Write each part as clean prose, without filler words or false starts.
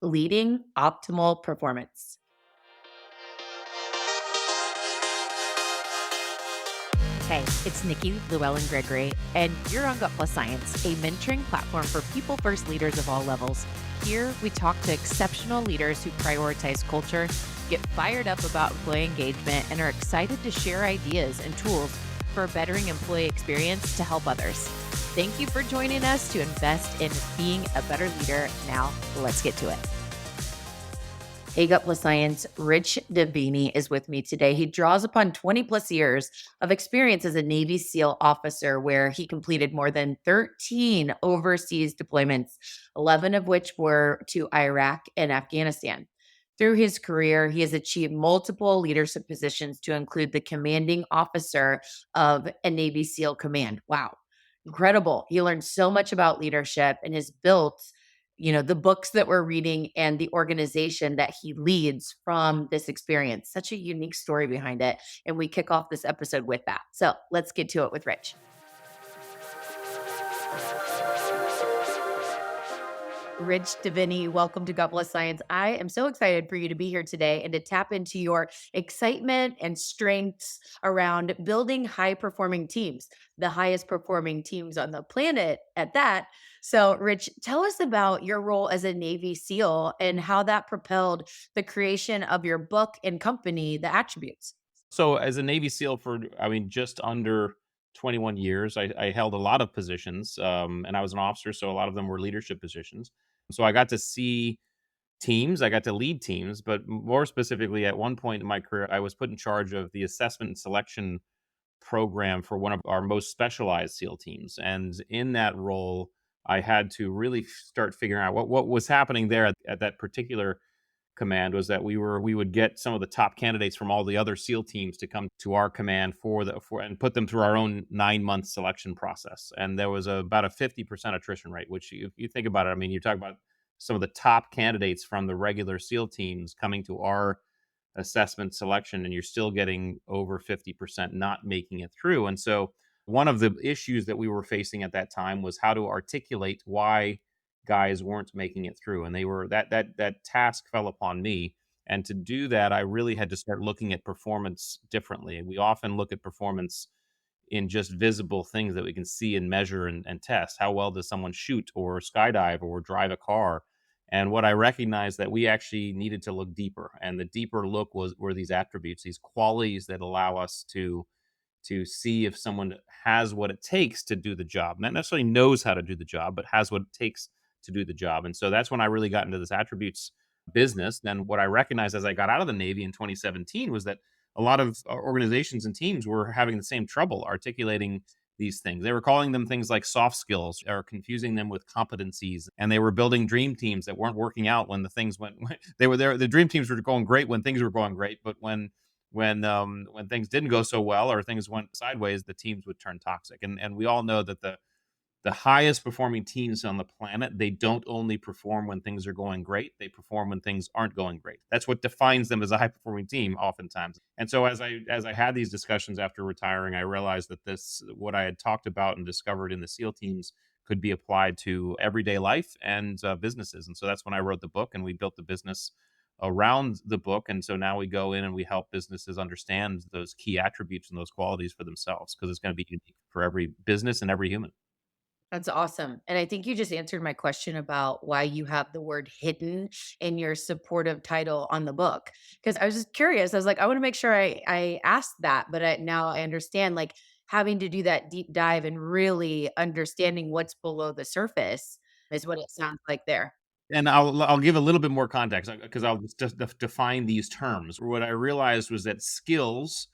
Leading Optimal Performance. Hey, it's Nikki, Llewellyn Gregory, and you're on Gut Plus Science, a mentoring platform for people first leaders of all levels. Here, we talk to exceptional leaders who prioritize culture, get fired up about employee engagement, and are excited to share ideas and tools for a bettering employee experience to help others. Thank you for joining us to invest in being a better leader. Now, let's get to it. Hey, Gut Plus Science. Rich Diviney is with me today. He draws upon 20 plus years of experience as a Navy SEAL officer, where he completed more than 13 overseas deployments, 11 of which were to Iraq and Afghanistan. Through his career, he has achieved multiple leadership positions to include the commanding officer of a Navy SEAL command. Wow, incredible. He learned so much about leadership and has built the books that we're reading and the organization that he leads from this experience. Such a unique story behind it. And we kick off this episode with that. So let's get to it with Rich. Rich Diviney, welcome to God Bless Science. I am so excited for you to be here today and to tap into your excitement and strengths around building high performing teams, the highest performing teams on the planet at that. So, Rich, tell us about your role as a Navy SEAL and how that propelled the creation of your book and company, The Attributes. So as a Navy SEAL for, just under 21 years, I held a lot of positions, and I was an officer, so a lot of them were leadership positions. So I got to see teams, I got to lead teams, but more specifically, at one point in my career, I was put in charge of the assessment and selection program for one of our most specialized SEAL teams. And in that role, I had to really start figuring out what was happening there at that particular command. Was that we would get some of the top candidates from all the other SEAL teams to come to our command for and put them through our own 9 month selection process. And there was about a 50% attrition rate, which if you think about it, I mean, you talk about some of the top candidates from the regular SEAL teams coming to our assessment selection, and you're still getting over 50% not making it through. And so one of the issues that we were facing at that time was how to articulate why guys weren't making it through, and they were that task fell upon me. And to do that, I really had to start looking at performance differently. And we often look at performance in just visible things that we can see and measure and test. How well does someone shoot or skydive or drive a car? And what I recognized that we actually needed to look deeper, and the deeper look were these attributes, these qualities that allow us to see if someone has what it takes to do the job. Not necessarily knows how to do the job, but has what it takes to do the job. And so that's when I really got into this attributes business. Then what I recognized as I got out of the Navy in 2017 was that a lot of organizations and teams were having the same trouble articulating these things. They were calling them things like soft skills or confusing them with competencies. And they were building dream teams that weren't working out when the things went, they were there. The dream teams were going great when things were going great. But when things didn't go so well or things went sideways, the teams would turn toxic. And we all know that the highest performing teams on the planet, they don't only perform when things are going great, they perform when things aren't going great. That's what defines them as a high performing team oftentimes. And so as I had these discussions after retiring, I realized that this what I had talked about and discovered in the SEAL teams could be applied to everyday life and businesses. And so that's when I wrote the book, and we built the business around the book. And so now we go in and we help businesses understand those key attributes and those qualities for themselves, because it's going to be unique for every business and every human. That's awesome. And I think you just answered my question about why you have the word hidden in your supportive title on the book. Because I was just curious. I was like, I want to make sure I asked that, but now I understand, like, having to do that deep dive and really understanding what's below the surface is what it sounds like there. And I'll give a little bit more context, because I'll just define these terms. What I realized was that skills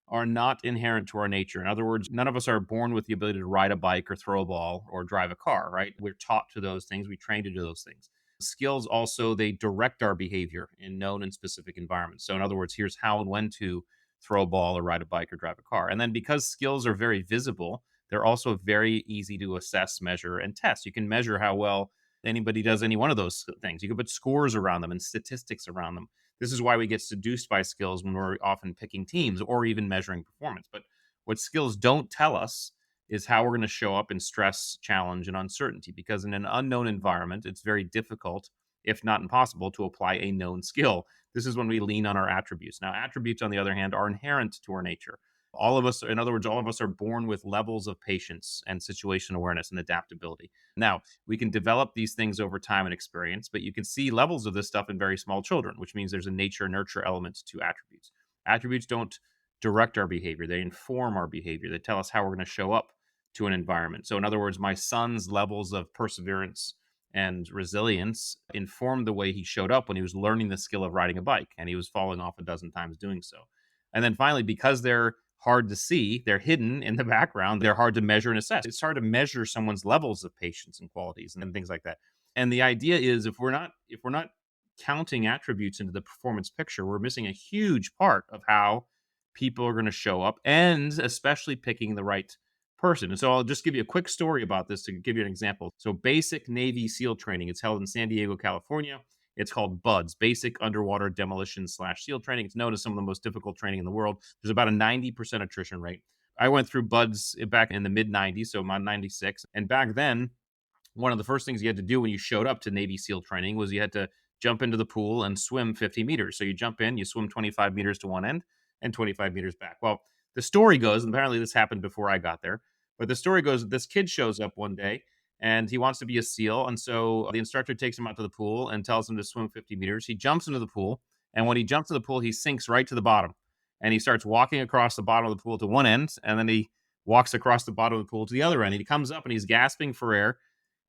are not inherent to our nature. In other words, none of us are born with the ability to ride a bike or throw a ball or drive a car, right? We're taught to those things. We train to do those things. Skills also, they direct our behavior in known and specific environments. So in other words, here's how and when to throw a ball or ride a bike or drive a car. And then because skills are very visible, they're also very easy to assess, measure, and test. You can measure how well anybody does any one of those things. You can put scores around them and statistics around them. This is why we get seduced by skills when we're often picking teams or even measuring performance. But what skills don't tell us is how we're going to show up in stress, challenge, and uncertainty. Because in an unknown environment, it's very difficult if not impossible, to apply a known skill. This is when we lean on our attributes. Now, attributes, on the other hand, are inherent to our nature. All of us, in other words, all of us are born with levels of patience and situation awareness and adaptability. Now, we can develop these things over time and experience, but you can see levels of this stuff in very small children, which means there's a nature nurture element to attributes. Attributes don't direct our behavior, they inform our behavior. They tell us how we're going to show up to an environment. So, in other words, my son's levels of perseverance and resilience informed the way he showed up when he was learning the skill of riding a bike, and he was falling off a dozen times doing so. And then finally, because they're hard to see, they're hidden in the background, they're hard to measure and assess. It's hard to measure someone's levels of patience and qualities and things like that. And the idea is, if we're not counting attributes into the performance picture, we're missing a huge part of how people are going to show up, and especially picking the right person. And so I'll just give you a quick story about this to give you an example. So basic Navy SEAL training, it's held in San Diego, California. It's called BUDS, Basic Underwater Demolition / SEAL Training. It's known as some of the most difficult training in the world. There's about a 90% attrition rate. I went through BUDS back in the mid 90s, so I'm 96. And back then, one of the first things you had to do when you showed up to Navy SEAL training was you had to jump into the pool and swim 50 meters. So you jump in, you swim 25 meters to one end and 25 meters back. Well, the story goes, and apparently this happened before I got there, but the story goes that this kid shows up one day and he wants to be a SEAL. And so the instructor takes him out to the pool and tells him to swim 50 meters. He jumps into the pool. And when he jumps to the pool, he sinks right to the bottom. And he starts walking across the bottom of the pool to one end. And then he walks across the bottom of the pool to the other end. And he comes up and he's gasping for air.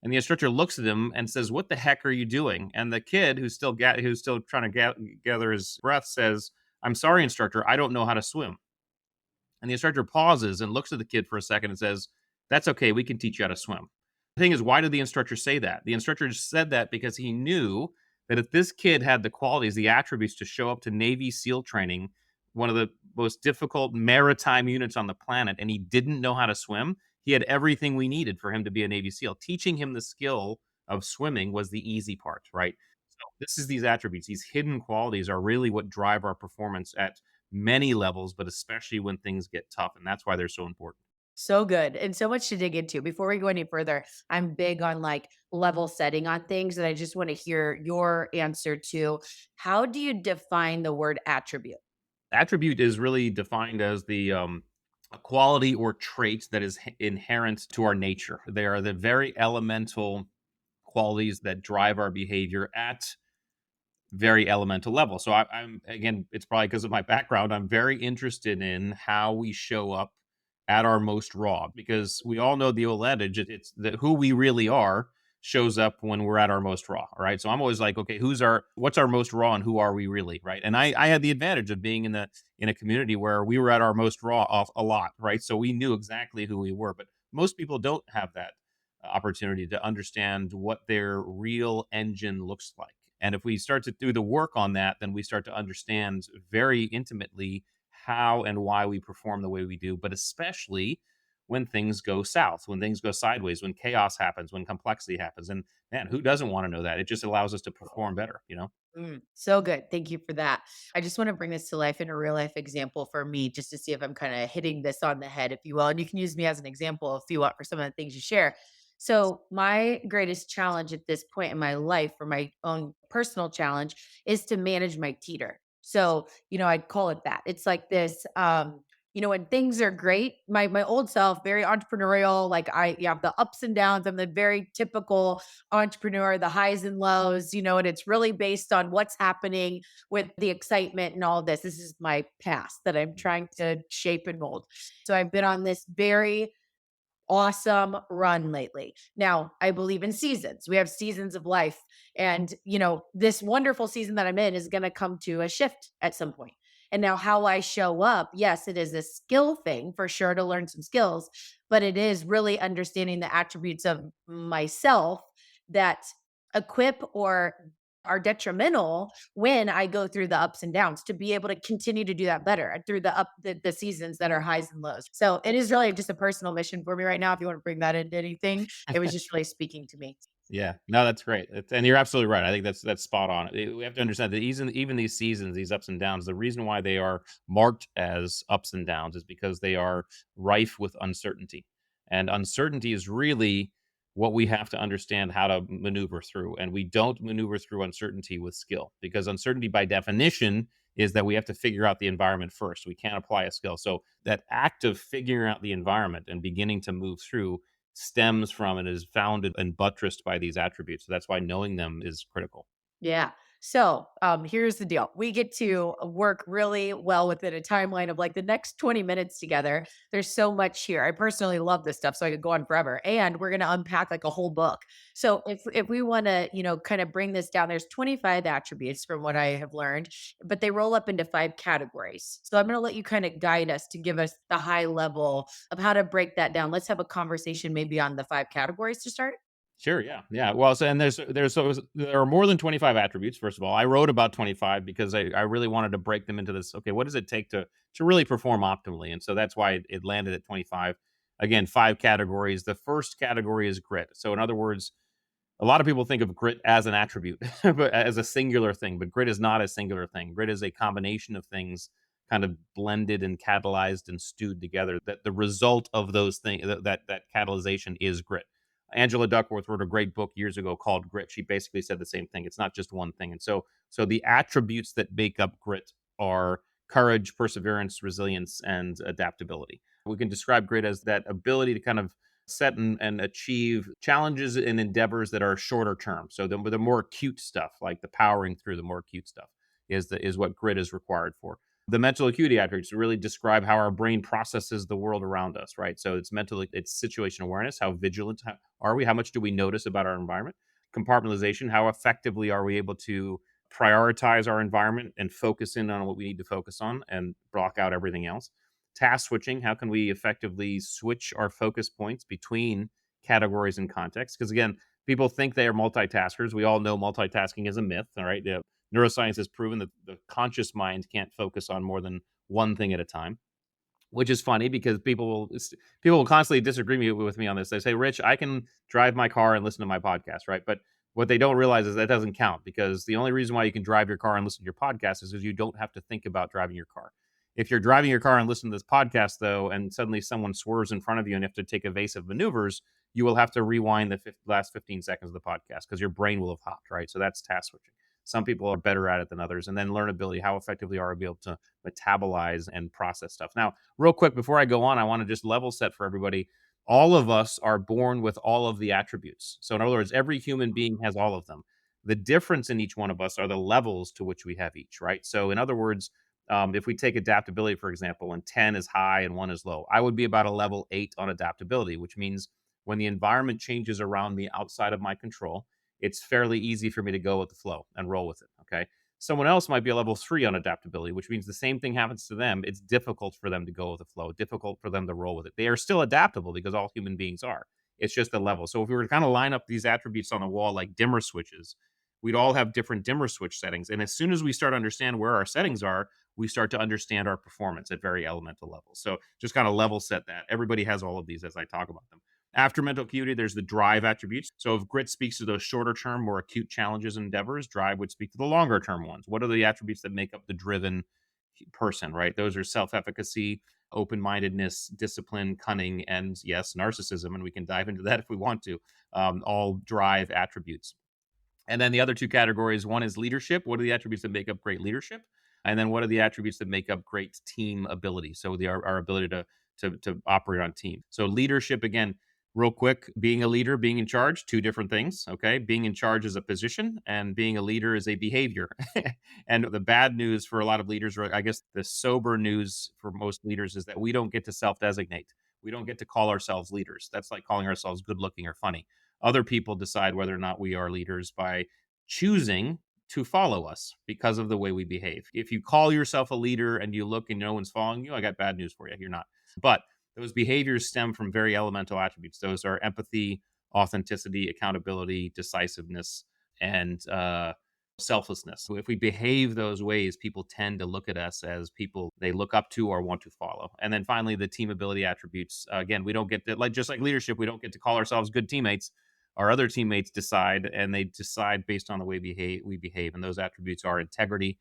And the instructor looks at him and says, "What the heck are you doing?" And the kid, who's still trying to gather his breath, says, "I'm sorry, instructor, I don't know how to swim." And the instructor pauses and looks at the kid for a second and says, "That's okay. We can teach you how to swim." The thing is, why did the instructor say that? The instructor said that because he knew that if this kid had the qualities, the attributes to show up to Navy SEAL training, one of the most difficult maritime units on the planet, and he didn't know how to swim, he had everything we needed for him to be a Navy SEAL. Teaching him the skill of swimming was the easy part, right? So this is these attributes, these hidden qualities are really what drive our performance at many levels, but especially when things get tough. And that's why they're so important. So good and so much to dig into. Before we go any further, I'm big on like level setting on things, and I just want to hear your answer to how do you define the word attribute? Attribute is really defined as the a quality or trait that is inherent to our nature. They are the very elemental qualities that drive our behavior at very elemental level. So I'm again, it's probably because of my background. I'm very interested in how we show up at our most raw, because we all know the old adage: it's that who we really are shows up when we're at our most raw. Right. So I'm always like, okay, what's our most raw, and who are we really? Right. And I had the advantage of being in a community where we were at our most raw off a lot. Right. So we knew exactly who we were, but most people don't have that opportunity to understand what their real engine looks like. And if we start to do the work on that, then we start to understand very intimately how and why we perform the way we do, but especially when things go south, when things go sideways, when chaos happens, when complexity happens. And man, who doesn't want to know that? It just allows us to perform better, you know? So good. Thank you for that. I just want to bring this to life in a real life example for me, just to see if I'm kind of hitting this on the head, if you will. And you can use me as an example if you want for some of the things you share. So, my greatest challenge at this point in my life, for my own personal challenge, is to manage my teeter. So, I'd call it that. It's like this, when things are great, my old self, very entrepreneurial, like you have the ups and downs. I'm the very typical entrepreneur, the highs and lows, and it's really based on what's happening with the excitement and all of this. This is my past that I'm trying to shape and mold. So I've been on this very awesome run lately. Now, I believe in seasons. We have seasons of life. And, this wonderful season that I'm in is going to come to a shift at some point. And now, how I show up, yes, it is a skill thing for sure to learn some skills, but it is really understanding the attributes of myself that equip or are detrimental when I go through the ups and downs, to be able to continue to do that better through the seasons that are highs and lows. So it is really just a personal mission for me right now. If you want to bring that into anything, it was just really speaking to me. Yeah, no, that's great. And you're absolutely right. I think that's spot on. We have to understand that even these seasons, these ups and downs, the reason why they are marked as ups and downs is because they are rife with uncertainty. And uncertainty is really what we have to understand how to maneuver through. And we don't maneuver through uncertainty with skill, because uncertainty by definition is that we have to figure out the environment first. We can't apply a skill. So that act of figuring out the environment and beginning to move through stems from and is founded and buttressed by these attributes. So that's why knowing them is critical. Yeah. So, here's the deal. We get to work really well within a timeline of like the next 20 minutes together. There's so much here. I personally love this stuff, so I could go on forever. And we're going to unpack like a whole book. So, if we want to, kind of bring this down, there's 25 attributes from what I have learned, but they roll up into 5 categories. So, I'm going to let you kind of guide us to give us the high level of how to break that down. Let's have a conversation maybe on the 5 categories to start. Sure. Yeah. Yeah. Well, so, and there are more than 25 attributes. First of all, I wrote about 25 because I really wanted to break them into this. Okay, what does it take to really perform optimally? And so that's why it landed at 25. Again, 5 categories. The first category is grit. So in other words, a lot of people think of grit as an attribute, but as a singular thing. But grit is not a singular thing. Grit is a combination of things, kind of blended and catalyzed and stewed together. That the result of those things, that catalyzation, is grit. Angela Duckworth wrote a great book years ago called Grit. She basically said the same thing. It's not just one thing. And so the attributes that make up grit are courage, perseverance, resilience, and adaptability. We can describe grit as that ability to kind of set and achieve challenges and endeavors that are shorter term. So the more acute stuff, like the powering through, the more acute stuff is what grit is required for. The mental acuity attributes really describe how our brain processes the world around us, right? So it's situation awareness. How vigilant are we? How much do we notice about our environment? Compartmentalization. How effectively are we able to prioritize our environment and focus in on what we need to focus on and block out everything else? Task switching. How can we effectively switch our focus points between categories and contexts? Because again, people think they are multitaskers. We all know multitasking is a myth. All right. Neuroscience has proven that the conscious mind can't focus on more than one thing at a time, which is funny because people will constantly disagree with me on this. They say, "Rich, I can drive my car and listen to my podcast," right? But what they don't realize is that doesn't count, because the only reason why you can drive your car and listen to your podcast is because you don't have to think about driving your car. If you're driving your car and listening to this podcast, though, and suddenly someone swerves in front of you and you have to take evasive maneuvers, you will have to rewind the last 15 seconds of the podcast because your brain will have hopped, right? So that's task switching. Some people are better at it than others. And then learnability, how effectively are we able to metabolize and process stuff? Now, real quick, before I go on, I want to just level set for everybody. All of us are born with all of the attributes. So in other words, every human being has all of them. The difference in each one of us are the levels to which we have each, right? So in other words, if we take adaptability, for example, and 10 is high and 1 is low, I would be about a level 8 on adaptability, which means when the environment changes around me outside of my control, it's fairly easy for me to go with the flow and roll with it. Okay. Someone else might be a level 3 on adaptability, which means the same thing happens to them. It's difficult for them to go with the flow, difficult for them to roll with it. They are still adaptable because all human beings are. It's just the level. So if we were to kind of line up these attributes on the wall like dimmer switches, we'd all have different dimmer switch settings. And as soon as we start to understand where our settings are, we start to understand our performance at very elemental levels. So just kind of level set that. Everybody has all of these as I talk about them. After mental acuity, there's the drive attributes. So if grit speaks to those shorter term, more acute challenges and endeavors, drive would speak to the longer term ones. What are the attributes that make up the driven person, right? Those are self efficacy, open mindedness, discipline, cunning, and yes, narcissism. And we can dive into that if we want to. All drive attributes. And then the other 2 categories, one is leadership. What are the attributes that make up great leadership? And then what are the attributes that make up great team ability? So our ability to operate on team. So leadership, again, real quick, being a leader, being in charge, 2 different things. Okay. Being in charge is a position and being a leader is a behavior. And the bad news for a lot of leaders, or I guess the sober news for most leaders, is that we don't get to self-designate. We don't get to call ourselves leaders. That's like calling ourselves good looking or funny. Other people decide whether or not we are leaders by choosing to follow us because of the way we behave. If you call yourself a leader and you look and no one's following you, I got bad news for you. You're not. But those behaviors stem from very elemental attributes. Those are empathy, authenticity, accountability, decisiveness, and selflessness. So if we behave those ways, people tend to look at us as people they look up to or want to follow. And then finally, the team ability attributes. Again, we don't get to, like just like leadership, we don't get to call ourselves good teammates. Our other teammates decide, and they decide based on the way we behave. And those attributes are integrity,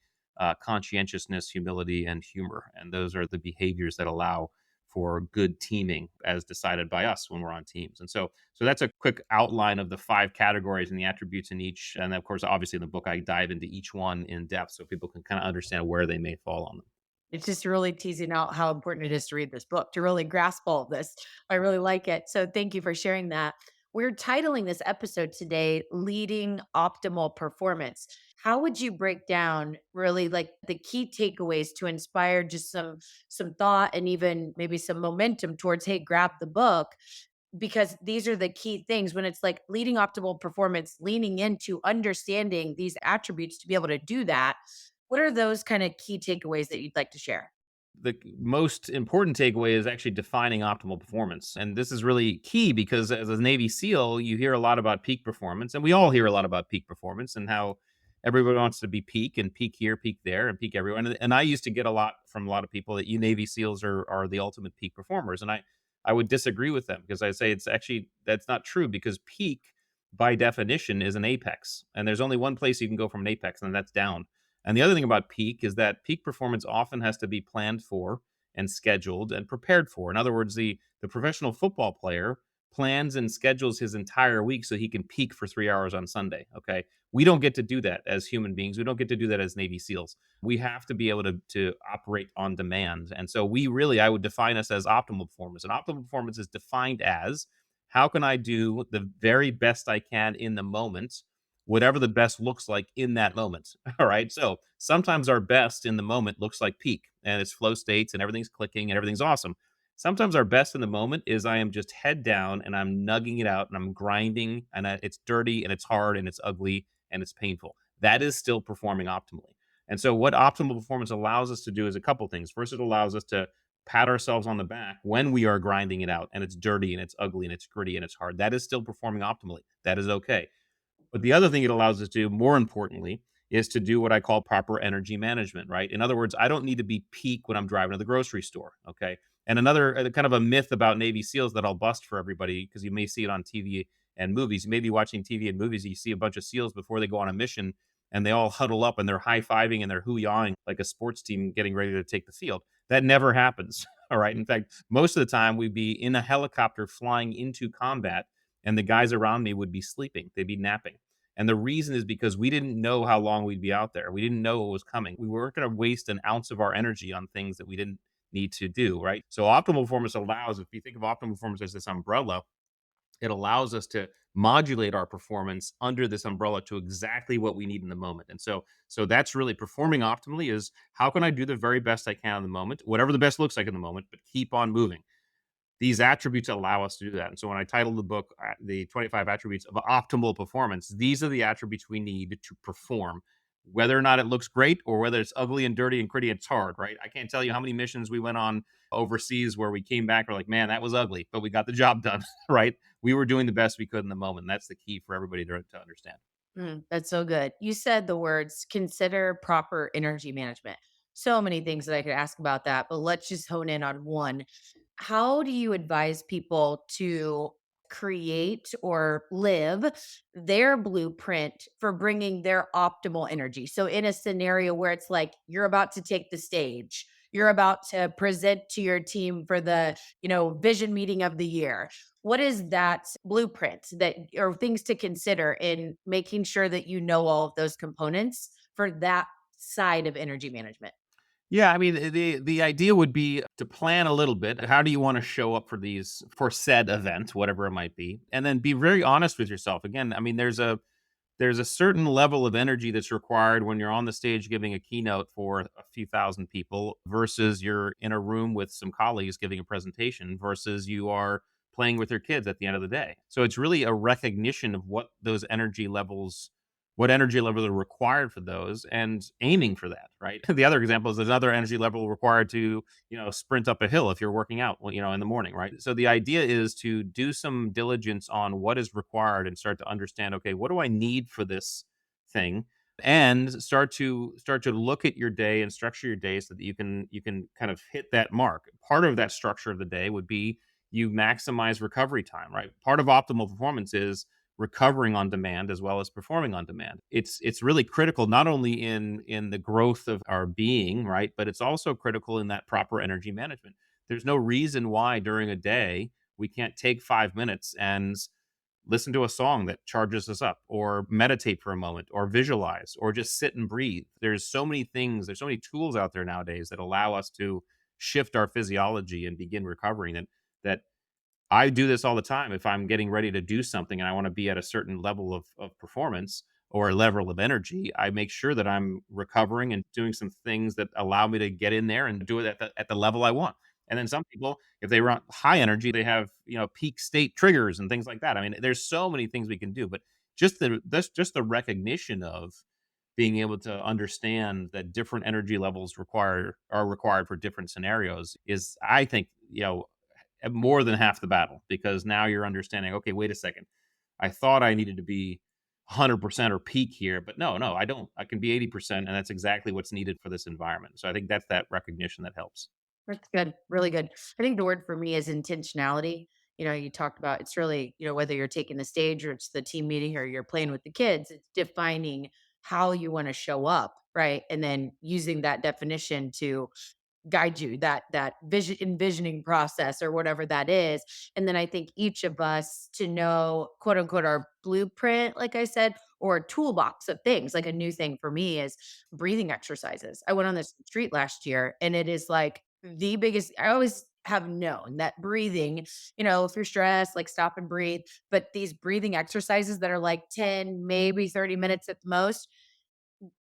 conscientiousness, humility, and humor. And those are the behaviors that allow for good teaming as decided by us when we're on teams. And so that's a quick outline of the five categories and the attributes in each. And of course, obviously in the book, I dive into each one in depth so people can kind of understand where they may fall on them. It's just really teasing out how important it is to read this book to really grasp all of this. I really like it. So thank you for sharing that. We're titling this episode today Leading Optimal Performance. How would you break down really like the key takeaways to inspire just some thought and even maybe some momentum towards hey, grab the book, because these are the key things when it's like leading optimal performance, leaning into understanding these attributes to be able to do that. What are those kind of key takeaways that you'd like to share? The most important takeaway is actually defining optimal performance. And this is really key because as a Navy SEAL, you hear a lot about peak performance, and we all hear a lot about peak performance and how everybody wants to be peak and peak here, peak there, and peak everywhere. And I used to get a lot from a lot of people that you Navy SEALs are the ultimate peak performers. And I would disagree with them because I say it's actually that's not true because peak by definition is an apex. And there's only one place you can go from an apex, and that's down. And the other thing about peak is that peak performance often has to be planned for and scheduled and prepared for. In other words, the professional football player plans and schedules his entire week so he can peak for 3 hours on Sunday. Okay. We don't get to do that as human beings. We don't get to do that as Navy SEALs. We have to be able to operate on demand. And so I would define us as optimal performance. And optimal performance is defined as how can I do the very best I can in the moment, whatever the best looks like in that moment. All right. So sometimes our best in the moment looks like peak and it's flow states and everything's clicking and everything's awesome. Sometimes our best in the moment is I am just head down and I'm nugging it out and I'm grinding and it's dirty and it's hard and it's ugly and it's painful. That is still performing optimally. And so, what optimal performance allows us to do is a couple things. First, it allows us to pat ourselves on the back when we are grinding it out and it's dirty and it's ugly and it's gritty and it's hard. That is still performing optimally. That is okay. But the other thing it allows us to do, more importantly, is to do what I call proper energy management, right? In other words, I don't need to be peak when I'm driving to the grocery store, okay? And another kind of a myth about Navy SEALs that I'll bust for everybody, because you may see it on TV and movies. You may be watching TV and movies, and you see a bunch of SEALs before they go on a mission, and they all huddle up and they're high-fiving and they're hoo-yawing like a sports team getting ready to take the field. That never happens, all right? In fact, most of the time we'd be in a helicopter flying into combat, and the guys around me would be sleeping. They'd be napping. And the reason is because we didn't know how long we'd be out there. We didn't know what was coming. We weren't going to waste an ounce of our energy on things that we didn't need to do, right? So optimal performance allows, if you think of optimal performance as this umbrella, it allows us to modulate our performance under this umbrella to exactly what we need in the moment. And so that's really performing optimally is how can I do the very best I can in the moment, whatever the best looks like in the moment, but keep on moving. These attributes allow us to do that. And so when I titled the book, The 25 Attributes of Optimal Performance, these are the attributes we need to perform, whether or not it looks great or whether it's ugly and dirty and gritty. It's hard, right? I can't tell you how many missions we went on overseas where we came back, we're like, man, that was ugly, but we got the job done, right? We were doing the best we could in the moment. And that's the key for everybody to understand. That's so good. You said the words consider proper energy management. So many things that I could ask about that, but let's just hone in on one. How do you advise people to create or live their blueprint for bringing their optimal energy? So, in a scenario where it's like you're about to take the stage, you're about to present to your team for the, vision meeting of the year. What is that blueprint that or things to consider in making sure that you know all of those components for that side of energy management? Yeah, I mean, the idea would be to plan a little bit. How do you want to show up for said event, whatever it might be, and then be very honest with yourself. Again, I mean, there's a certain level of energy that's required when you're on the stage giving a keynote for a few thousand people versus you're in a room with some colleagues giving a presentation versus you are playing with your kids at the end of the day. So it's really a recognition of what energy levels are required for those and aiming for that, right? The other example is there's another energy level required to, sprint up a hill if you're working out, in the morning, right? So the idea is to do some diligence on what is required and start to understand, okay, what do I need for this thing? And start to look at your day and structure your day so that you can kind of hit that mark. Part of that structure of the day would be you maximize recovery time, right? Part of optimal performance is recovering on demand as well as performing on demand. It's really critical not only in the growth of our being, right, but it's also critical in that proper energy management. There's no reason why during a day we can't take 5 minutes and listen to a song that charges us up, or meditate for a moment, or visualize, or just sit and breathe. There's so many things, there's so many tools out there nowadays that allow us to shift our physiology and begin recovering, that I do this all the time. If I'm getting ready to do something and I want to be at a certain level of performance or a level of energy, I make sure that I'm recovering and doing some things that allow me to get in there and do it at the level I want. And then some people, if they run high energy, they have, peak state triggers and things like that. I mean, there's so many things we can do, but just the recognition of being able to understand that different energy levels are required for different scenarios is, I think, more than half the battle, because now you're understanding, okay, wait a second. I thought I needed to be 100% or peak here, but no, I don't. I can be 80%, and that's exactly what's needed for this environment. So I think that's that recognition that helps. That's good. Really good. I think the word for me is intentionality. You talked about it's really, whether you're taking the stage or it's the team meeting or you're playing with the kids, it's defining how you want to show up, right? And then using that definition to guide you, that envisioning process or whatever that is. And then I think each of us to know, quote unquote, our blueprint, like I said, or a toolbox of things. Like a new thing for me is breathing exercises. I went on this retreat last year and it is like the biggest, I always have known that breathing, if you're stressed, like stop and breathe. But these breathing exercises that are like 10, maybe 30 minutes at the most,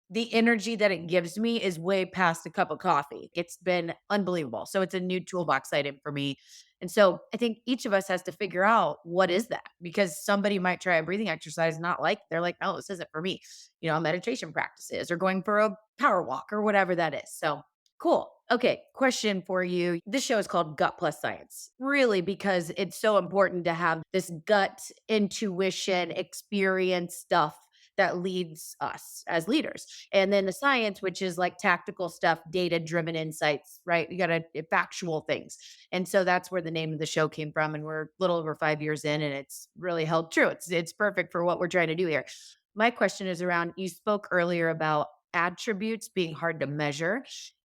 the energy that it gives me is way past a cup of coffee. It's been unbelievable. So it's a new toolbox item for me. And so I think each of us has to figure out what is that, because somebody might try a breathing exercise, not like they're like, oh, this isn't for me, meditation practices or going for a power walk or whatever that is. So cool. Okay. Question for you. This show is called Gut Plus Science, really, because it's so important to have this gut intuition experience stuff that leads us as leaders. And then the science, which is like tactical stuff, data driven insights, right? You got to factual things. And so that's where the name of the show came from. And we're a little over 5 years in, and it's really held true. It's perfect for what we're trying to do here. My question is around, you spoke earlier about attributes being hard to measure.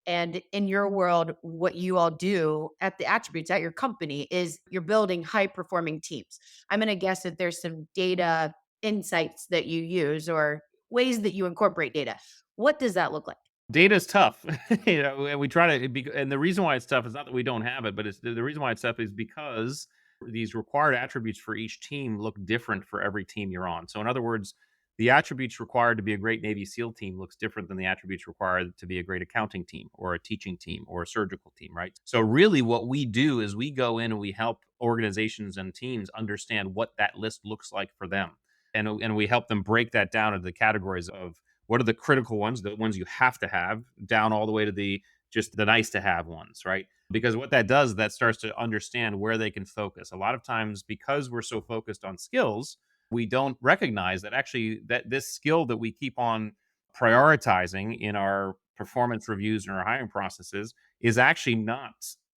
And in your world, what you all do at the attributes at your company is you're building high performing teams. I'm going to guess that there's some data insights that you use or ways that you incorporate data. What does that look like? Data is tough, and we try to. And the reason why it's tough is not that we don't have it, but it's the reason why it's tough is because these required attributes for each team look different for every team you're on. So, in other words, the attributes required to be a great Navy SEAL team looks different than the attributes required to be a great accounting team or a teaching team or a surgical team, right? So, really, what we do is we go in and we help organizations and teams understand what that list looks like for them, and we help them break that down into the categories of what are the critical ones, the ones you have to have, down all the way to the just the nice to have ones, right? Because what that does, that starts to understand where they can focus. A lot of times, because we're so focused on skills, we don't recognize that actually that this skill that we keep on prioritizing in our performance reviews and our hiring processes is actually not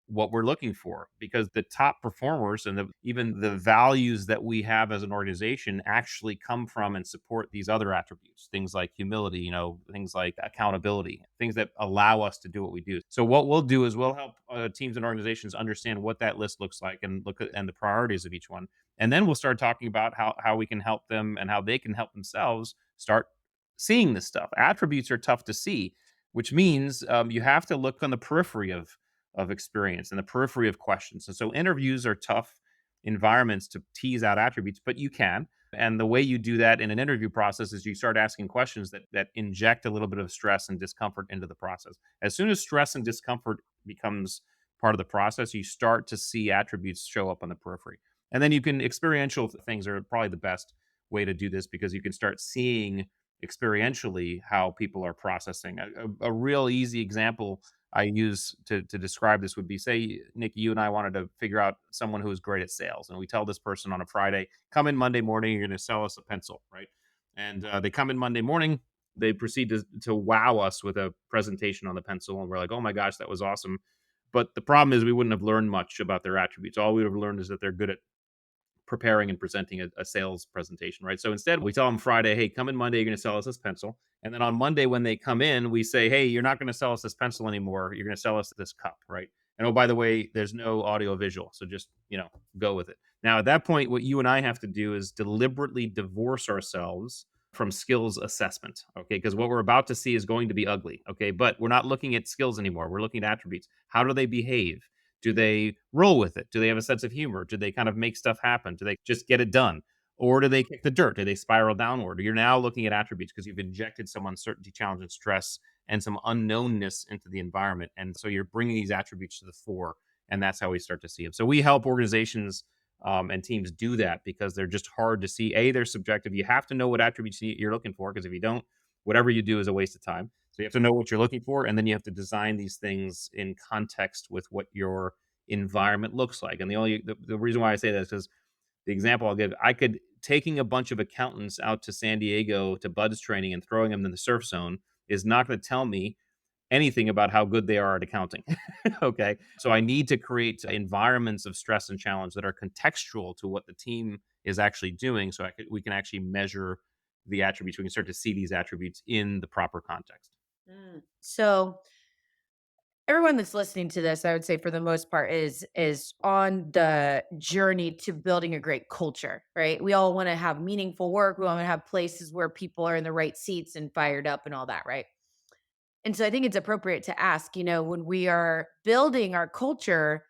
what we're looking for, because the top performers and even the values that we have as an organization actually come from and support these other attributes, things like humility, things like accountability, things that allow us to do what we do. So what we'll do is we'll help teams and organizations understand what that list looks like and look at and the priorities of each one, and then we'll start talking about how we can help them and how they can help themselves start seeing this stuff. Attributes are tough to see, which means you have to look on the periphery of experience and the periphery of questions. And so interviews are tough environments to tease out attributes, but you can. And the way you do that in an interview process is you start asking questions that inject a little bit of stress and discomfort into the process. As soon as stress and discomfort becomes part of the process, you start to see attributes show up on the periphery. And then you can experiential things are probably the best way to do this, because you can start seeing experientially how people are processing. A real easy example I use to describe this would be, say, Nick, you and I wanted to figure out someone who is great at sales, and we tell this person on a Friday, come in Monday morning, you're going to sell us a pencil, right? And they come in Monday morning, they proceed to wow us with a presentation on the pencil, and we're like, oh my gosh, that was awesome. But the problem is we wouldn't have learned much about their attributes. All we would have learned is that they're good at preparing and presenting a sales presentation, right? So instead, we tell them Friday, hey, come in Monday, you're going to sell us this pencil. And then on Monday, when they come in, we say, hey, you're not going to sell us this pencil anymore. You're going to sell us this cup, right? And oh, by the way, there's no audio visual. So just, go with it. Now, at that point, what you and I have to do is deliberately divorce ourselves from skills assessment. Okay. Because what we're about to see is going to be ugly. Okay. But we're not looking at skills anymore. We're looking at attributes. How do they behave? Do they roll with it? Do they have a sense of humor? Do they kind of make stuff happen? Do they just get it done? Or do they kick the dirt? Do they spiral downward? You're now looking at attributes because you've injected some uncertainty, challenge, and stress and some unknownness into the environment. And so you're bringing these attributes to the fore. And that's how we start to see them. So we help organizations and teams do that because they're just hard to see. They're subjective. You have to know what attributes you're looking for because if you don't, whatever you do is a waste of time. So you have to know what you're looking for. And then you have to design these things in context with what your environment looks like. And the reason why I say that is because the example I'll give, I could taking a bunch of accountants out to San Diego to buds training and throwing them in the surf zone is not going to tell me anything about how good they are at accounting. Okay. So I need to create environments of stress and challenge that are contextual to what the team is actually doing. So we can actually measure the attributes. We can start to see these attributes in the proper context. So everyone that's listening to this, I would say for the most part is on the journey to building a great culture, right? We all want to have meaningful work. We want to have places where people are in the right seats and fired up and all that, right? And so I think it's appropriate to ask, when we are building our culture,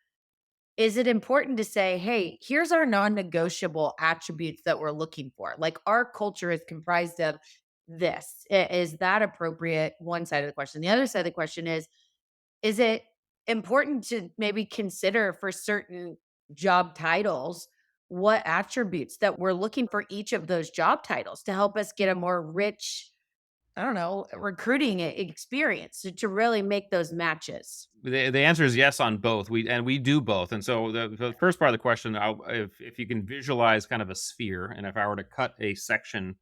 is it important to say, hey, here's our non-negotiable attributes that we're looking for? Like our culture is comprised of this. Is that appropriate? One side of the question. The other side of the question is it important to maybe consider for certain job titles what attributes that we're looking for each of those job titles to help us get a more rich, I don't know, recruiting experience to really make those matches? The answer is yes on both. We do both. And so the first part of the question, if you can visualize kind of a sphere, and if I were to cut a section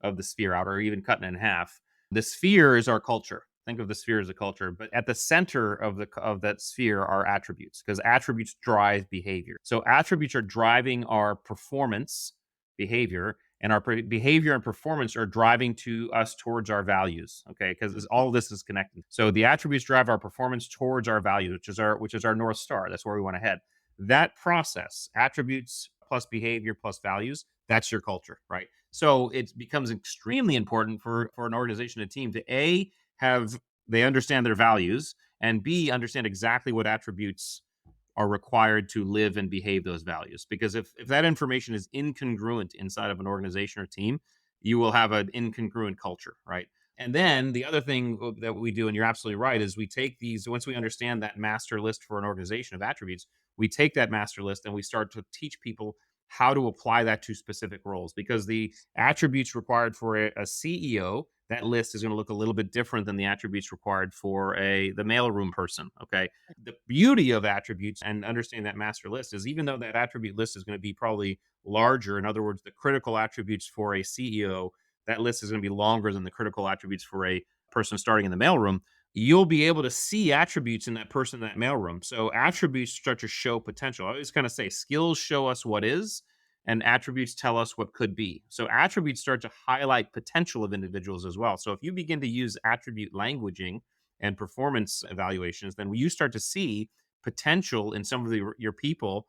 of the sphere out or even cutting it in half. The sphere is our culture. Think of the sphere as a culture, but at the center of that sphere are attributes because attributes drive behavior. So attributes are driving our performance behavior and our behavior and performance are driving to us towards our values, okay? Because all of this is connected. So the attributes drive our performance towards our values, which is our north star. That's where we want to head. That process, attributes plus behavior plus values, that's your culture, right? So it becomes extremely important for an organization, a team to have they understand their values and B understand exactly what attributes are required to live and behave those values. Because if that information is incongruent inside of an organization or team, you will have an incongruent culture, right? And then the other thing that we do, and you're absolutely right, is we take these, once we understand that master list for an organization of attributes, we take that master list and we start to teach people how to apply that to specific roles because the attributes required for a CEO, that list is going to look a little bit different than the attributes required for the mailroom person. Okay. The beauty of attributes and understanding that master list is even though that attribute list is going to be probably larger, in other words, the critical attributes for a CEO, that list is going to be longer than the critical attributes for a person starting in the mailroom. You'll be able to see attributes in that person in that mailroom. So attributes start to show potential. I always kind of say skills show us what is, and attributes tell us what could be. So attributes start to highlight potential of individuals as well. So if you begin to use attribute languaging and performance evaluations, then you start to see potential in some of your people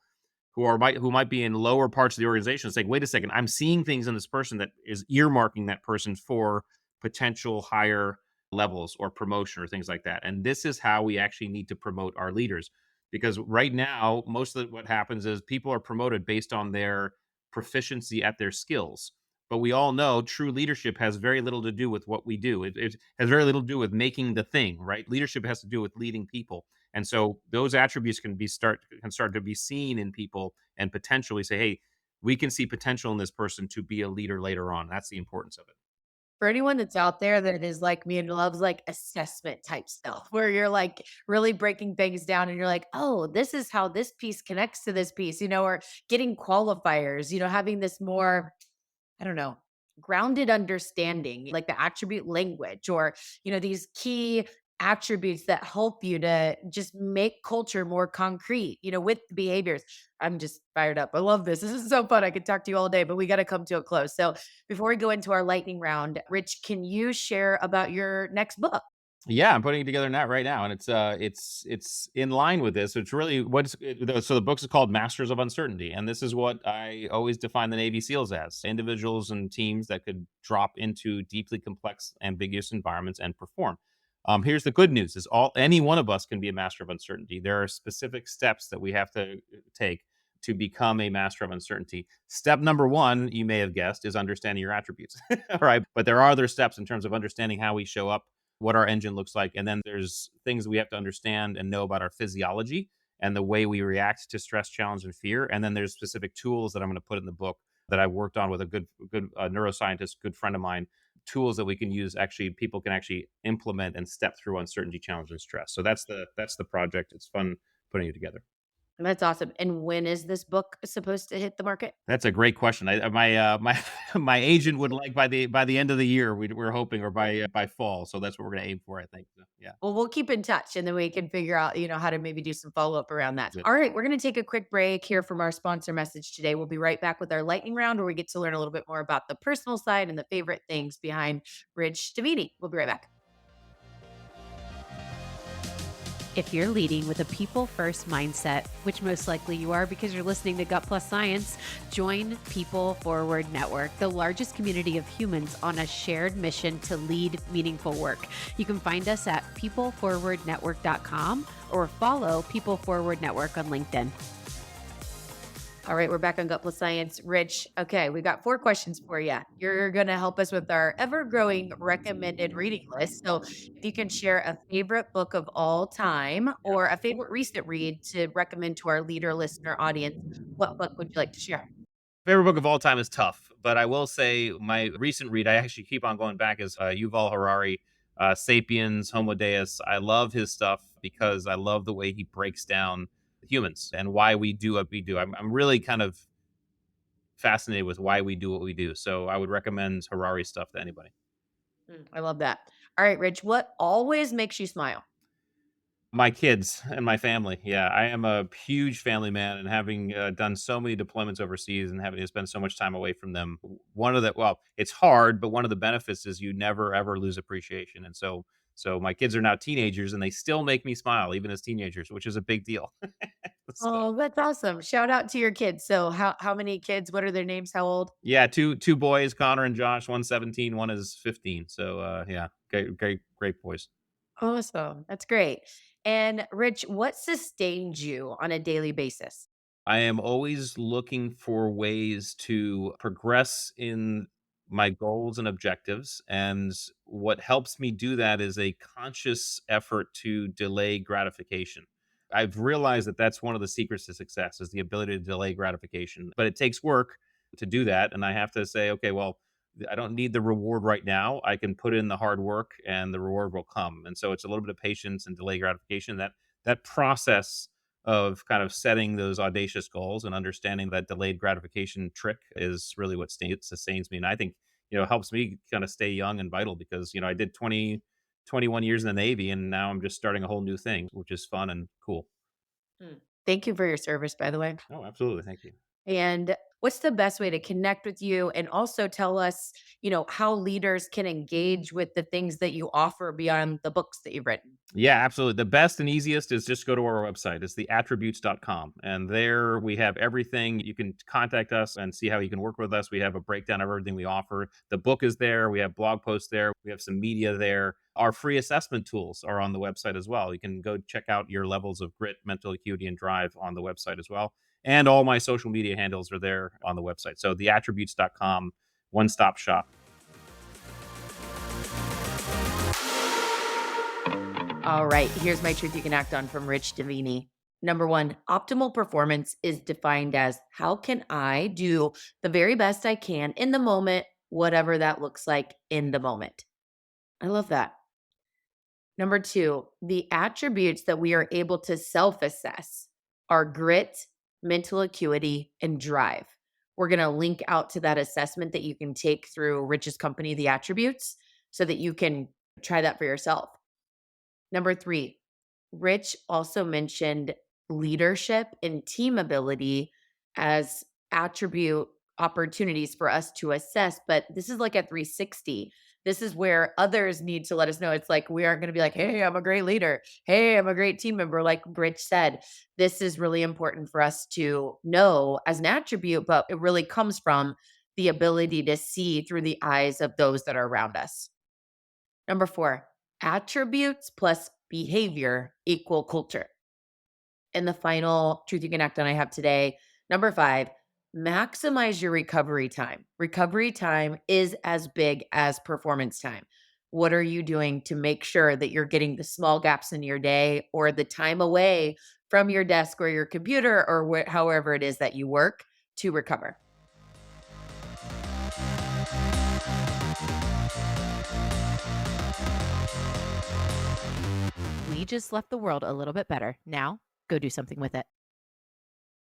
who might be in lower parts of the organization saying, wait a second, I'm seeing things in this person that is earmarking that person for potential higher levels or promotion or things like that. And this is how we actually need to promote our leaders. Because right now, most of what happens is people are promoted based on their proficiency at their skills. But we all know true leadership has very little to do with what we do. It has very little to do with making the thing, right? Leadership has to do with leading people. And so those attributes can start to be seen in people and potentially say, hey, we can see potential in this person to be a leader later on. That's the importance of it. For anyone that's out there that is like me and loves like assessment type stuff, where you're like really breaking things down and you're like, oh, this is how this piece connects to this piece, or getting qualifiers, having this more, I don't know, grounded understanding, like the attribute language or, these key attributes that help you to just make culture more concrete, with the behaviors. I'm just fired up. I love this. This is so fun. I could talk to you all day, but we got to come to a close. So before we go into our lightning round, Rich, can you share about your next book? Yeah, I'm putting it together now right now, and it's in line with this. It's really so the book is called Masters of Uncertainty, and this is what I always define the Navy SEALs as: individuals and teams that could drop into deeply complex, ambiguous environments and perform. Here's the good news: is all any one of us can be a master of uncertainty. There are specific steps that we have to take to become a master of uncertainty. Step number one, you may have guessed, is understanding your attributes, right? But there are other steps in terms of understanding how we show up, what our engine looks like. And then there's things we have to understand and know about our physiology and the way we react to stress, challenge, and fear. And then there's specific tools that I'm going to put in the book that I worked on with a good neuroscientist, good friend of mine. Tools that we can use, actually, people can actually implement and step through uncertainty, challenge, and stress. So that's the project. It's fun putting it together. That's awesome. And when is this book supposed to hit the market? That's a great question. My my agent would like by the end of the year. We're hoping, or by fall. So that's what we're going to aim for, I think. So, yeah. Well, we'll keep in touch and then we can figure out, how to maybe do some follow up around that. Good. All right, we're going to take a quick break here from our sponsor message today. We'll be right back with our lightning round where we get to learn a little bit more about the personal side and the favorite things behind Rich Diviney. We'll be right back. If you're leading with a people first mindset, which most likely you are because you're listening to Gut Plus Science, join People Forward Network, the largest community of humans on a shared mission to lead meaningful work. You can find us at peopleforwardnetwork.com or follow People Forward Network on LinkedIn. All right, we're back on Gut Plus Science. Rich, okay, we got 4 questions for you. You're going to help us with our ever growing recommended reading list. So, if you can share a favorite book of all time or a favorite recent read to recommend to our leader listener audience, what book would you like to share? Favorite book of all time is tough, but I will say my recent read, I actually keep on going back, is Yuval Harari, Sapiens, Homo Deus. I love his stuff because I love the way he breaks down humans and why we do what we do. I'm really kind of fascinated with why we do what we do. So I would recommend Harari stuff to anybody. I love that. All right, Rich, what always makes you smile? My kids and my family. Yeah, I am a huge family man, and having done so many deployments overseas and having to spend so much time away from them, one of the well, it's hard, but one of the benefits is you never ever lose appreciation. And so my kids are now teenagers, and they still make me smile even as teenagers, which is a big deal. So, Oh, that's awesome. Shout out to your kids. So, how many kids? What are their names? How old? yeah, two boys, Connor and Josh. One's 17, one is 15. So yeah, great boys. Awesome. That's great. And Rich, what sustains you on a daily basis? I am always looking for ways to progress in my goals and objectives. And what helps me do that is a conscious effort to delay gratification. I've realized that that's one of the secrets to success is the ability to delay gratification, but it takes work to do that. And I have to say, okay, well, I don't need the reward right now. I can put in the hard work and the reward will come. And so it's a little bit of patience and delay gratification. That process of kind of setting those audacious goals and understanding that delayed gratification trick is really what sustains me. And I think, helps me kind of stay young and vital because, I did 21 years in the Navy and now I'm just starting a whole new thing, which is fun and cool. Thank you for your service, by the way. Oh, absolutely. Thank you. And what's the best way to connect with you? And also tell us, how leaders can engage with the things that you offer beyond the books that you've written. Yeah, absolutely. The best and easiest is just go to our website. It's theattributes.com. And there we have everything. You can contact us and see how you can work with us. We have a breakdown of everything we offer. The book is there. We have blog posts there. We have some media there. Our free assessment tools are on the website as well. You can go check out your levels of grit, mental acuity, and drive on the website as well. And all my social media handles are there on the website. So theattributes.com, one stop shop. All right, here's my truth you can act on from Rich Diviney. Number 1, optimal performance is defined as how can I do the very best I can in the moment, whatever that looks like in the moment. I love that. Number 2, the attributes that we are able to self assess are grit, mental acuity, and drive. We're going to link out to that assessment that you can take through Rich's company, The Attributes, so that you can try that for yourself. Number 3, Rich also mentioned leadership and team ability as attribute opportunities for us to assess, but this is like a 360. This is where others need to let us know. It's like we aren't going to be like, hey, I'm a great leader. Hey, I'm a great team member. Like Rich said, this is really important for us to know as an attribute, but it really comes from the ability to see through the eyes of those that are around us. Number four, attributes plus behavior equal culture. And the final truth you can act on I have today, number five, maximize your recovery time. Recovery time is as big as performance time. What are you doing to make sure that you're getting the small gaps in your day or the time away from your desk or your computer or however it is that you work to recover? We just left the world a little bit better. Now, go do something with it.